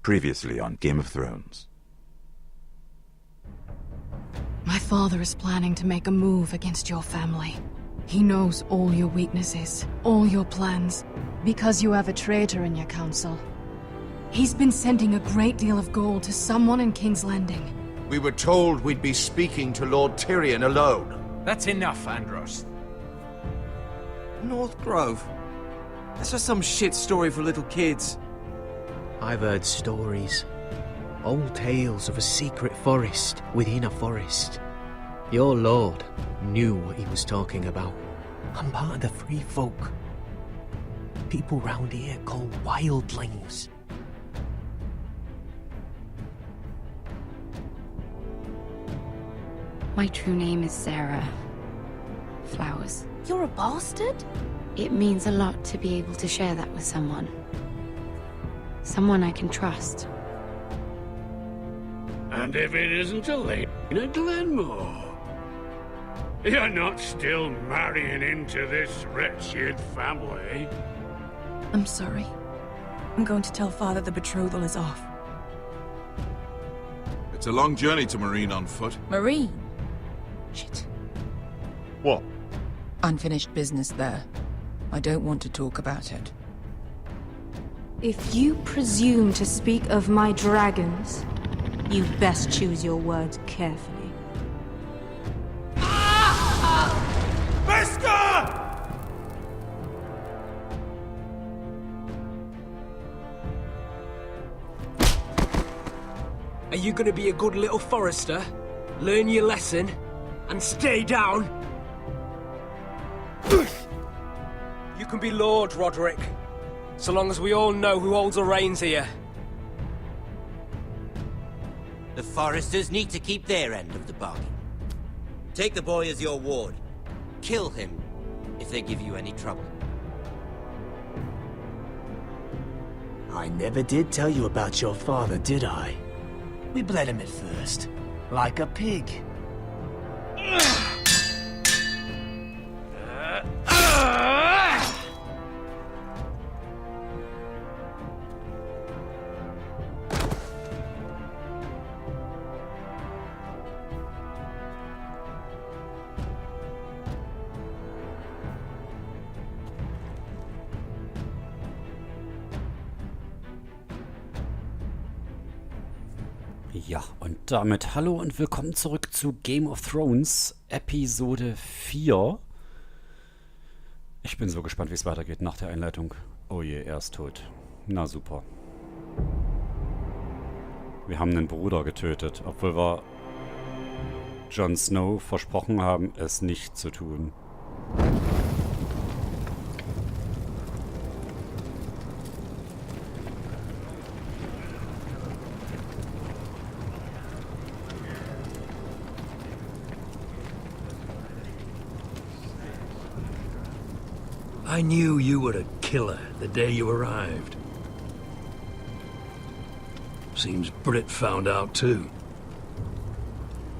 Previously on Game of Thrones. My father is planning to make a move against your family. He knows all your weaknesses, all your plans, because you have a traitor in your council. He's been sending a great deal of gold to someone in King's Landing. We were told we'd be speaking to Lord Tyrion alone. That's enough, Andros. North Grove? That's just some shit story for little kids. I've heard stories. Old tales of a secret forest within a forest. Your lord knew what he was talking about. I'm part of the free folk. People round here called wildlings. My true name is Sarah Flowers. You're a bastard? It means a lot to be able to share that with someone. Someone I can trust. And if it isn't Elena Glenmore, you're not still marrying into this wretched family. I'm sorry. I'm going to tell Father the betrothal is off. It's a long journey to Marine on foot. Marine? Shit. What? Unfinished business there. I don't want to talk about it. If you presume to speak of my dragons, you best choose your words carefully. Are you gonna be a good little Forrester? Learn your lesson? And stay down? You can be Lord, Roderick. So long as we all know who holds the reins here. The Forresters need to keep their end of the bargain. Take the boy as your ward. Kill him if they give you any trouble. I never did tell you about your father, did I? We bled him at first, like a pig. Ja, und damit hallo und willkommen zurück zu Game of Thrones, Episode 4. Ich bin so gespannt, wie es weitergeht nach der Einleitung. Oh je, er ist tot. Na super. Wir haben einen Bruder getötet, obwohl wir Jon Snow versprochen haben, es nicht zu tun. I knew you were a killer the day you arrived. Seems Brit found out too.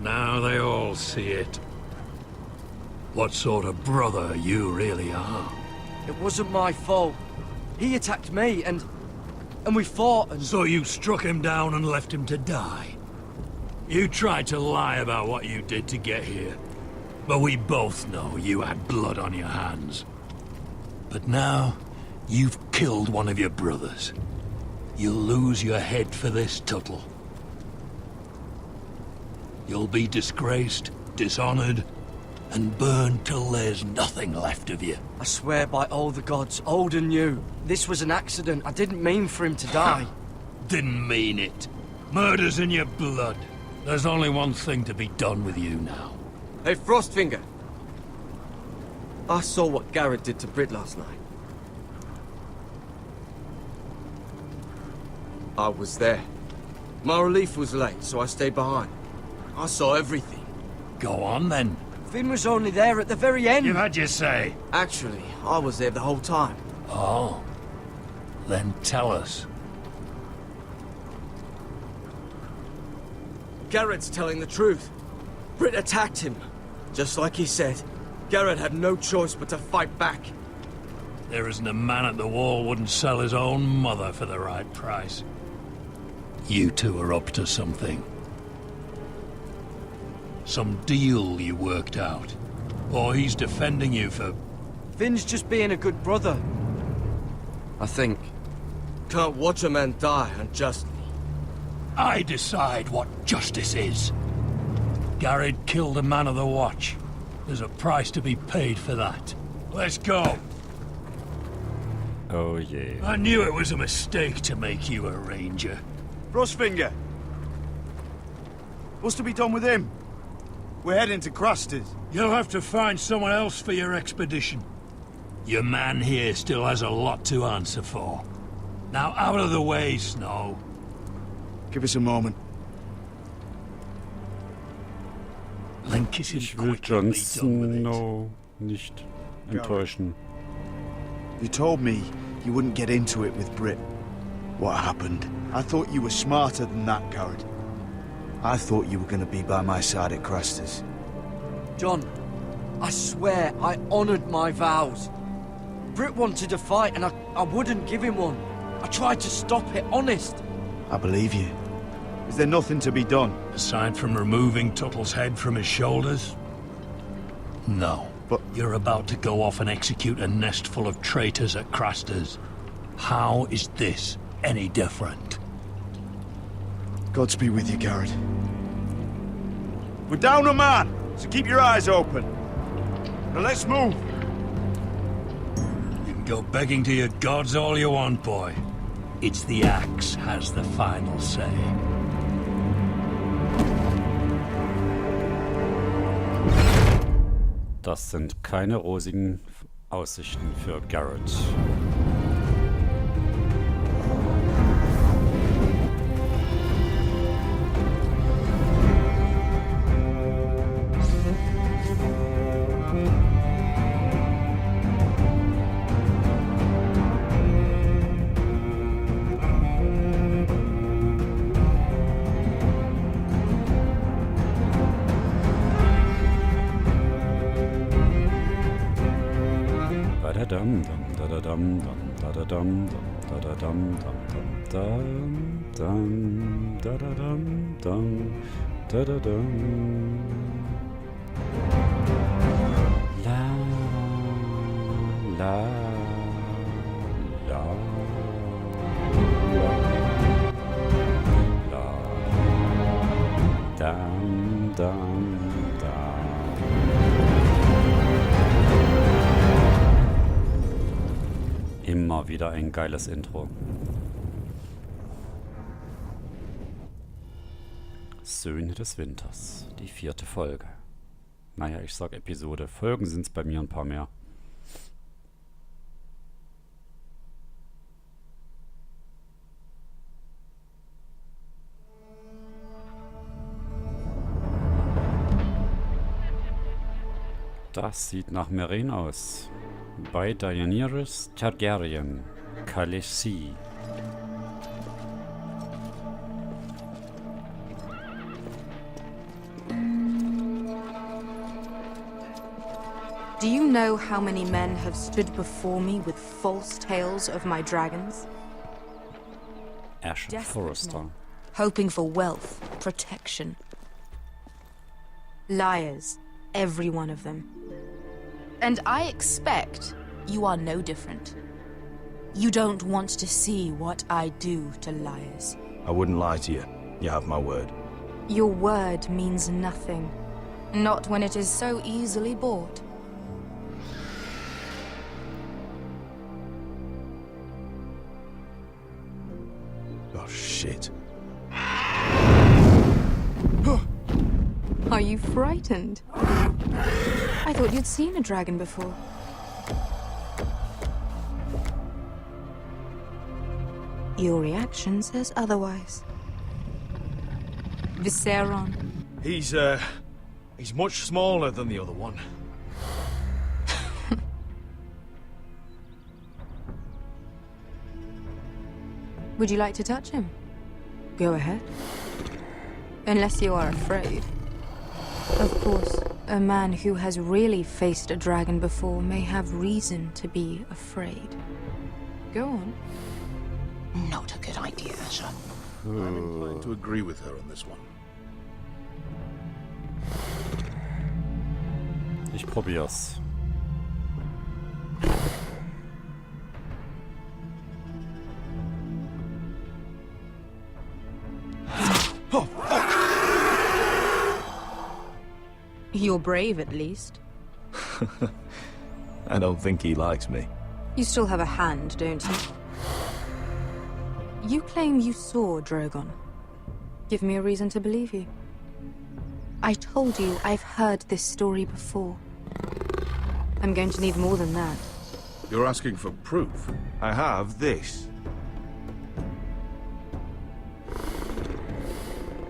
Now they all see it. What sort of brother you really are. It wasn't my fault. He attacked me and we fought and... So you struck him down and left him to die. You tried to lie about what you did to get here. But we both know you had blood on your hands. But now, you've killed one of your brothers. You'll lose your head for this, Tuttle. You'll be disgraced, dishonored, and burned till there's nothing left of you. I swear by all the gods, old and new, this was an accident. I didn't mean for him to die. Didn't mean it. Murder's in your blood. There's only one thing to be done with you now. Hey, Frostfinger. I saw what Garrett did to Brit last night. I was there. My relief was late, so I stayed behind. I saw everything. Go on, then. Finn was only there at the very end. You've had your say. Actually, I was there the whole time. Oh. Then tell us. Garrett's telling the truth. Brit attacked him, just like he said. Garrett had no choice but to fight back. There isn't a man at the wall wouldn't sell his own mother for the right price. You two are up to something. Some deal you worked out. Or he's defending you for... Finn's just being a good brother. I think. Can't watch a man die unjustly. I decide what justice is. Garrett killed a man of the Watch. There's a price to be paid for that. Let's go. Oh yeah. I knew it was a mistake to make you a ranger. Frostfinger! What's to be done with him? We're heading to Craster's. You'll have to find someone else for your expedition. Your man here still has a lot to answer for. Now out of the way, Snow. Give us a moment. Ich will Jon Snow nicht enttäuschen. You told me you wouldn't get into it with Brit. What happened? I thought you were smarter than that, Garrett. I thought you were going to be by my side at Craster's. John, I swear I honored my vows. Brit wanted a fight and I wouldn't give him one. I tried to stop it, honest. I believe you. Is there nothing to be done? Aside from removing Tuttle's head from his shoulders? No. But you're about to go off and execute a nest full of traitors at Craster's. How is this any different? Godspeed with you, Garrett. We're down a man, so keep your eyes open. Now let's move. You can go begging to your gods all you want, boy. It's the axe has the final say. Das sind keine rosigen Aussichten für Garrett. Immer wieder ein geiles Intro. Söhne des Winters, die 4. Folge. Naja, ich sag Episode. Folgen sind es bei mir ein paar mehr. Das sieht nach Mehrerer aus. Bei Daenerys Targaryen, Khaleesi. Do you know how many men have stood before me with false tales of my dragons? Hauses Forrester. Hoping for wealth, protection. Liars, every one of them. And I expect you are no different. You don't want to see what I do to liars. I wouldn't lie to you. You have my word. Your word means nothing. Not when it is so easily bought. Oh, shit. Are you frightened? I thought you'd seen a dragon before. Your reaction says otherwise. Viseron. He's much smaller than the other one. Would you like to touch him? Go ahead. Unless you are afraid. Of course, a man who has really faced a dragon before may have reason to be afraid. Go on. Not a good idea, sir. I'm inclined to agree with her on this one. Ich probier's. You're brave, at least. I don't think he likes me. You still have a hand, don't you? You claim you saw Drogon. Give me a reason to believe you. I told you I've heard this story before. I'm going to need more than that. You're asking for proof? I have this.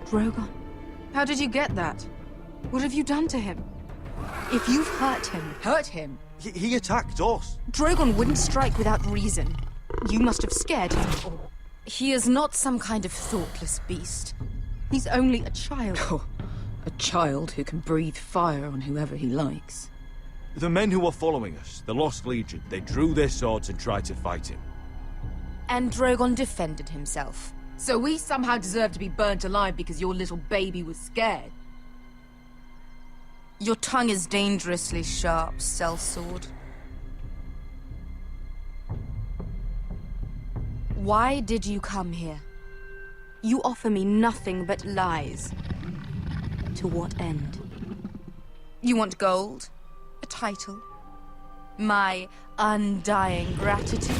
Drogon. How did you get that? What have you done to him? If you've hurt him... Hurt him? He attacked us. Drogon wouldn't strike without reason. You must have scared him. Or he is not some kind of thoughtless beast. He's only a child. Oh, a child who can breathe fire on whoever he likes. The men who were following us, the Lost Legion, they drew their swords and tried to fight him. And Drogon defended himself. So we somehow deserve to be burnt alive because your little baby was scared? Your tongue is dangerously sharp, sellsword. Why did you come here? You offer me nothing but lies. To what end? You want gold? A title? My undying gratitude?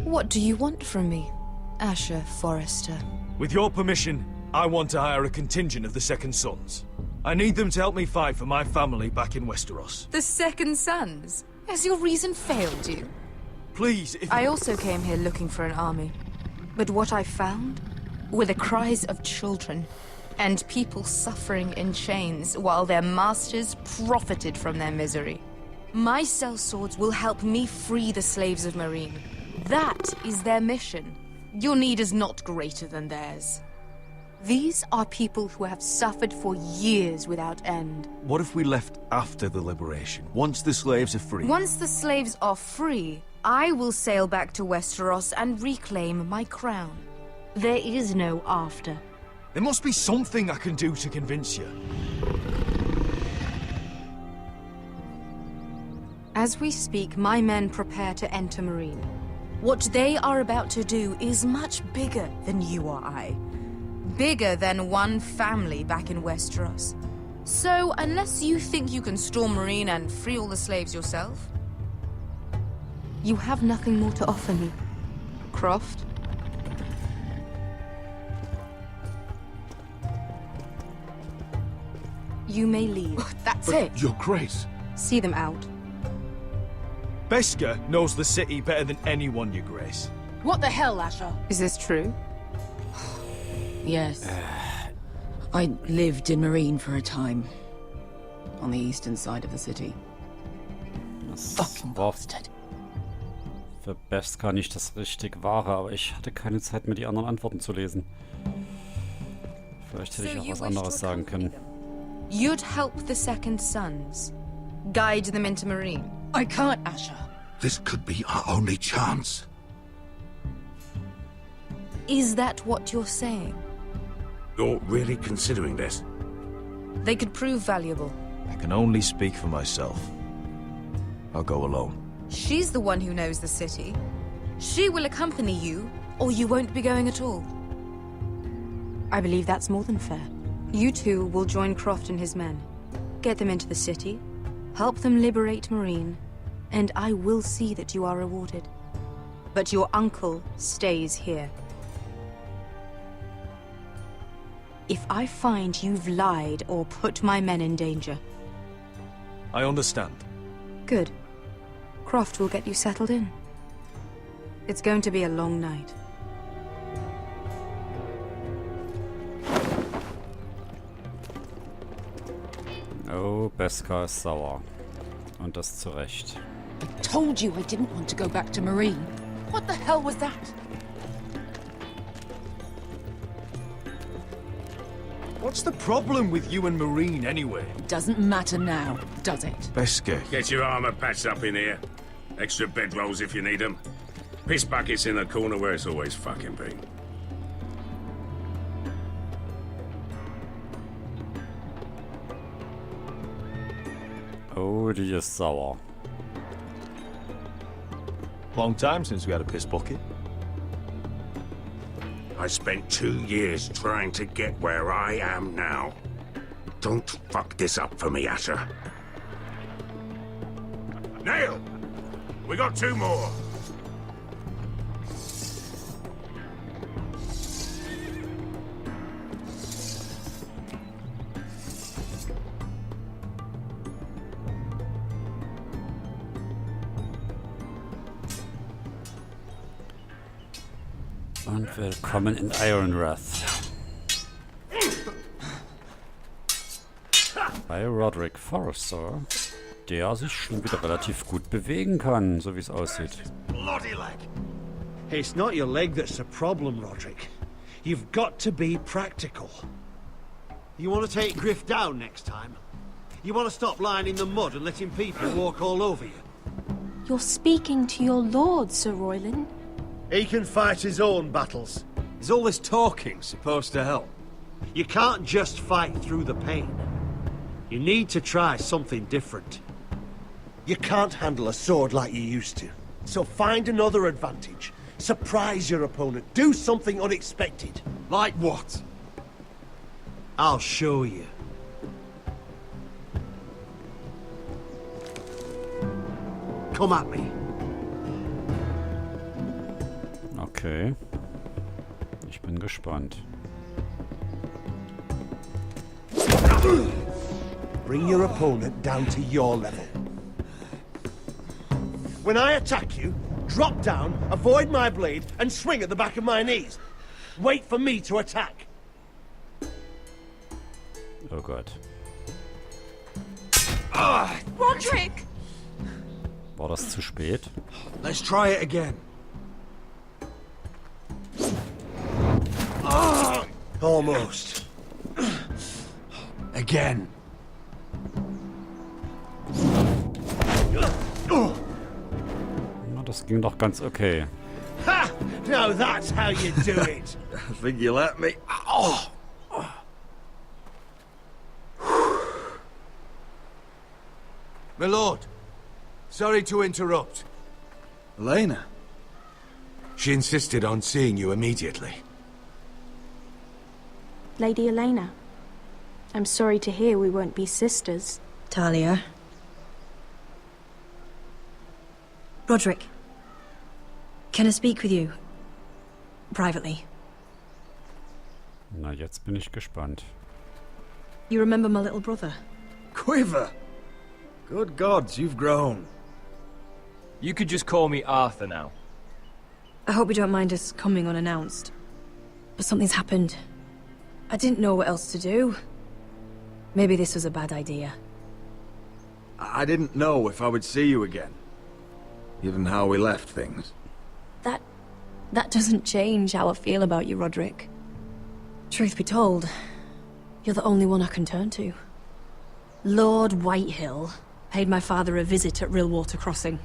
What do you want from me, Hauses Forrester? With your permission, I want to hire a contingent of the Second Sons. I need them to help me fight for my family back in Westeros. The Second Sons? Has your reason failed you? Please, if... I also came here looking for an army. But what I found were the cries of children and people suffering in chains while their masters profited from their misery. My sellswords will help me free the slaves of Meereen. That is their mission. Your need is not greater than theirs. These are people who have suffered for years without end. What if we left after the liberation, once the slaves are free? Once the slaves are free, I will sail back to Westeros and reclaim my crown. There is no after. There must be something I can do to convince you. As we speak, my men prepare to enter Meereen. What they are about to do is much bigger than you or I. Bigger than one family back in Westeros. So, unless you think you can storm Meereen and free all the slaves yourself, you have nothing more to offer me, Croft. You may leave. That's it. Your Grace. See them out. Beskha knows the city better than anyone, Your Grace. What the hell, Asher? Is this true? Yes. I lived in Meereen for a time. On the eastern side of the city. Fucking bastard. Für Beskha nicht das richtig wahre, aber ich hatte keine Zeit mehr, die anderen Antworten zu lesen. Vielleicht hätte ich auch was anderes sagen können. You'd help the Second Sons. Guide them into Meereen. I can't, Asher. This could be our only chance. Is that what you're saying? You're really considering this? They could prove valuable. I can only speak for myself. I'll go alone. She's the one who knows the city. She will accompany you, or you won't be going at all. I believe that's more than fair. You two will join Croft and his men. Get them into the city, help them liberate Meereen, and I will see that you are rewarded. But your uncle stays here. If I find you've lied or put my men in danger... I understand. Good. Croft will get you settled in. It's going to be a long night. Oh, Beskha ist sauer. Und das zu Recht. I told you I didn't want to go back to Meereen. What the hell was that? What's the problem with you and Meereen, anyway? It doesn't matter now, does it? Beskha. Get your armor patched up in here. Extra bedrolls if you need them. Piss buckets in the corner where it's always fucking been. Oh, die ist sauer. Long time since we had a piss bucket. I spent 2 years trying to get where I am now. Don't fuck this up for me, Asher. Nail! We got 2 more! Und willkommen in Ironwrath. Bei Roderick Forrester, der sich schon wieder relativ gut bewegen kann, so wie es aussieht. Bloody leg! It's not your leg that's the problem, Roderick. You've got to be practical. You want to take Griff down next time? You want to stop lying in the mud and letting people walk all over you? You're speaking to your lord, Sir Royland. He can fight his own battles. Is all this talking supposed to help? You can't just fight through the pain. You need to try something different. You can't handle a sword like you used to. So find another advantage. Surprise your opponent. Do something unexpected. Like what? I'll show you. Come at me. Okay. Ich bin gespannt. Bring your opponent down to your level. When I attack you, drop down, avoid my blade, and swing at the back of my knees. Wait for me to attack. Oh Gott. Roderick! War das zu spät? Let's try it again. Almost. Again. Na, das ging doch ganz okay. Ha! Now that's how you do it. I think you let me. Oh. My lord, sorry to interrupt. Elena? She insisted on seeing you immediately. Lady Elena, I'm sorry to hear we won't be sisters. Talia. Roderick. Can I speak with you? Privately. Na, jetzt bin ich gespannt. You remember my little brother? Quiver! Good gods, you've grown. You could just call me Arthur now. I hope you don't mind us coming unannounced. But something's happened. I didn't know what else to do. Maybe this was a bad idea. I didn't know if I would see you again. Given how we left things. That doesn't change how I feel about you, Roderick. Truth be told, you're the only one I can turn to. Lord Whitehill paid my father a visit at Rillwater Crossing.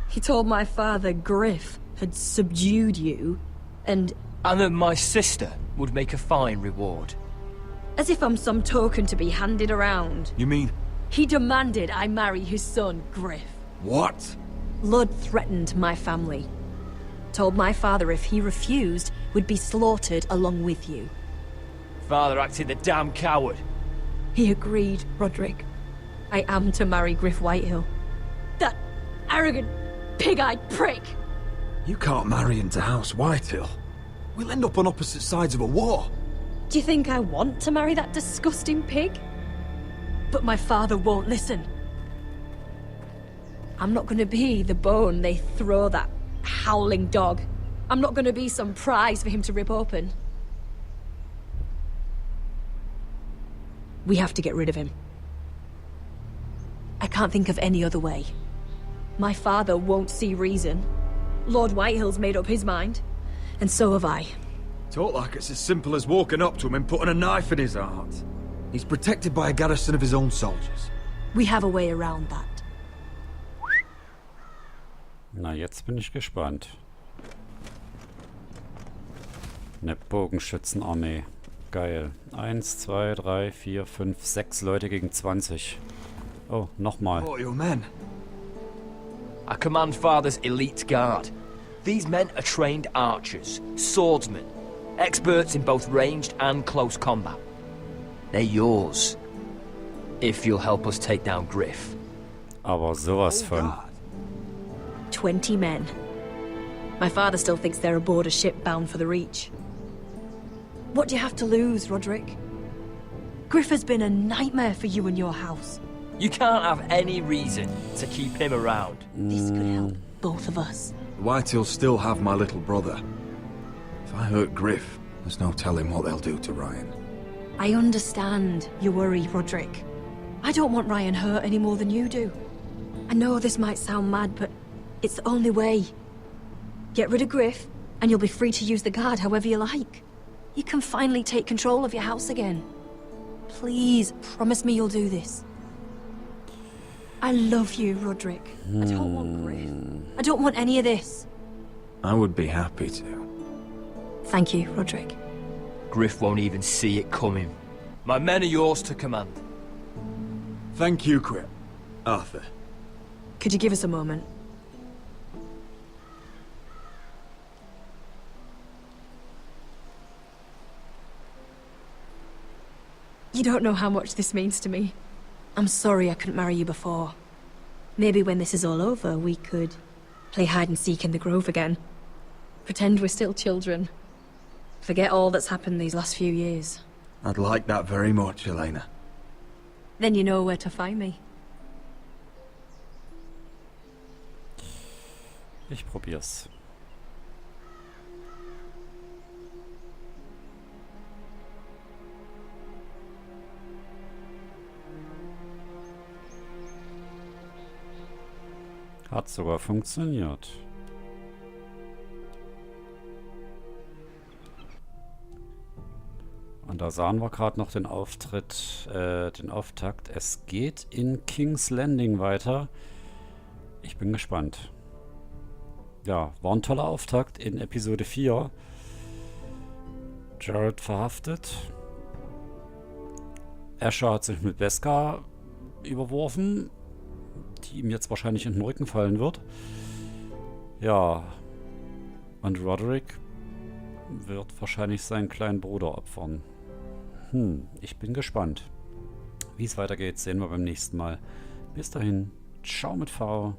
He told my father Griff had subdued you, and that my sister would make a fine reward. As if I'm some token to be handed around. You mean? He demanded I marry his son, Griff. What? Lord threatened my family. Told my father if he refused, we'd be slaughtered along with you. Father acted the damn coward. He agreed, Roderick. I am to marry Griff Whitehill. That arrogant, pig-eyed prick! You can't marry into House Whitehill. We'll end up on opposite sides of a war. Do you think I want to marry that disgusting pig? But my father won't listen. I'm not gonna be the bone they throw that howling dog. I'm not gonna be some prize for him to rip open. We have to get rid of him. I can't think of any other way. My father won't see reason. Lord Whitehill's made up his mind. And so have I. Talk like it's as simple as walking up to him and putting a knife in his heart. He's protected by a garrison of his own soldiers. We have a way around that. Na, jetzt bin ich gespannt. Eine Bogenschützenarmee. Geil. 1, 2, 3, 4, 5, 6 Leute gegen 20. Oh, nochmal. What are your men? I command Father's elite guard. These men are trained archers, swordsmen, experts in both ranged and close combat. They're yours, if you'll help us take down Griff. Aber sowas von. 20 men. My father still thinks they're aboard a ship bound for the Reach. What do you have to lose, Roderick? Griff has been a nightmare for you and your house. You can't have any reason to keep him around. This could help both of us. The Whitehills still have my little brother. If I hurt Griff, there's no telling what they'll do to Ryan. I understand your worry, Roderick. I don't want Ryan hurt any more than you do. I know this might sound mad, but it's the only way. Get rid of Griff, and you'll be free to use the guard however you like. You can finally take control of your house again. Please, promise me you'll do this. I love you, Roderick. I don't want Griff. I don't want any of this. I would be happy to. Thank you, Roderick. Griff won't even see it coming. My men are yours to command. Thank you, Quip. Arthur. Could you give us a moment? You don't know how much this means to me. I'm sorry I couldn't marry you before. Maybe when this is all over, we could play hide and seek in the grove again. Pretend we're still children. Forget all that's happened these last few years. I'd like that very much, Elena. Then you know where to find me. Ich probier's. Hat sogar funktioniert. Und da sahen wir gerade noch den Auftakt. Es geht in King's Landing weiter. Ich bin gespannt. Ja, war ein toller Auftakt in Episode 4. Jared verhaftet. Asher hat sich mit Beskar überworfen, die ihm jetzt wahrscheinlich in den Rücken fallen wird. Ja, und Roderick wird wahrscheinlich seinen kleinen Bruder opfern. Ich bin gespannt. Wie es weitergeht, sehen wir beim nächsten Mal. Bis dahin, ciao mit V.